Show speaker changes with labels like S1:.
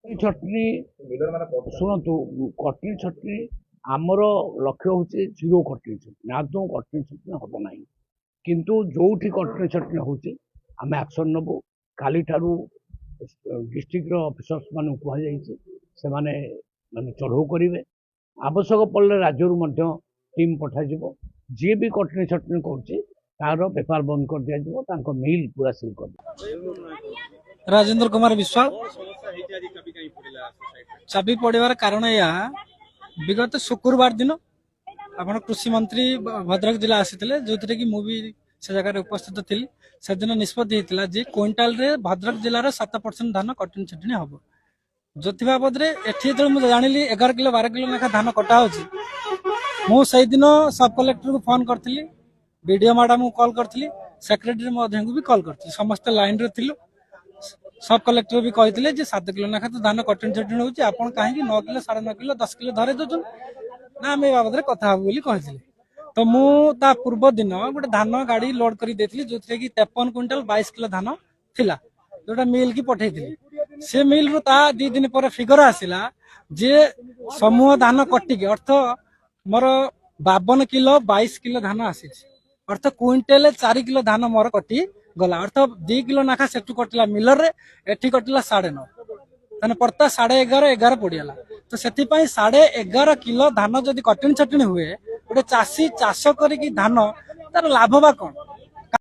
S1: ଛଟନୀ ଶୁଣନ୍ତୁ, କଟନୀ ଛଟନୀ ଆମର ଲକ୍ଷ୍ୟ ହେଉଛି ଜିରୋ କଟନୀ ଛଟନୀ। ଆଦୌ କଟନୀ ଛଟନୀ ହେବ ନାହିଁ, କିନ୍ତୁ ଯୋଉଠି କଟନୀ ଛଟନୀ ହେଉଛି ଆମେ ଆକ୍ସନ୍ ନେବୁ। କାଲିଠାରୁ ଡିଷ୍ଟ୍ରିକ୍ଟର ଅଫିସର୍ସ ମାନଙ୍କୁ କୁହାଯାଇଛି, ସେମାନେ ଚଢ଼ଉ କରିବେ। ଆବଶ୍ୟକ ପଡ଼ିଲେ ରାଜ୍ୟରୁ ମଧ୍ୟ ଟିମ୍ ପଠାଯିବ। ଯିଏ ବି କଟନୀ ଛଟନୀ କରୁଛି ତାର ବେପାର ବନ୍ଦ କରିଦିଆଯିବ, ତାଙ୍କ ମିଲ୍ ପୁରା ସିଲ୍ କରିଦିଆଯିବ।
S2: राजेंद्र कुमार विश्वाल चाबी पड़ार कारण या विगत शुक्रवार दिन आपण कृषि मंत्री भद्रक जिला आसी जो थे कि मुझे से जगह उपस्थित थी। से दिन निष्पत्ति होता जे क्विंटाल रे भद्रक जिलार 7% धान कटनी छटनी हम जो बाबद एटी जो मुझे जानी 11 किलो 12 किलो लेखा धान कटा मुझे दिन सब कलेक्टर को फोन करी, बीडीओ मैडम को कॉल करी, सेक्रेटरी महोदय को भी कॉल करी, समस्त लाइन रे थिलु। सब कलेक्टर भी कहते 7 किलो लेखा तो धान कटनी छटनी होती, आप कहीं 9 किलो 9.5 किलो 10 किलो धरे दौन ना आम ए बाबद कथा कहते। तो मुझे पूर्व दिन गोटे धान गाड़ी लोड कर जो थे कि 53 क्विंटाल 22 किलो धान थिला जोटा मिल की पठे से मिल रु ता 2 दिन पर फिगर आसला जे समूह धान कटिक अर्थ मोर 52 किलो 22 किलो धान आसी अर्थ क्विंटाल 4 किलो धान मोर कटि गला अर्थ 2 किलो नाखा से कटिला मिलर रे एठी कटिला 9.5 ताने पड़ता 11.5 11 पड़ीगला। तो से 11.5 किलो धान जदि कटनी छटनी हुए गोटे चाषी चाष करी धान तार लाभ बा कौन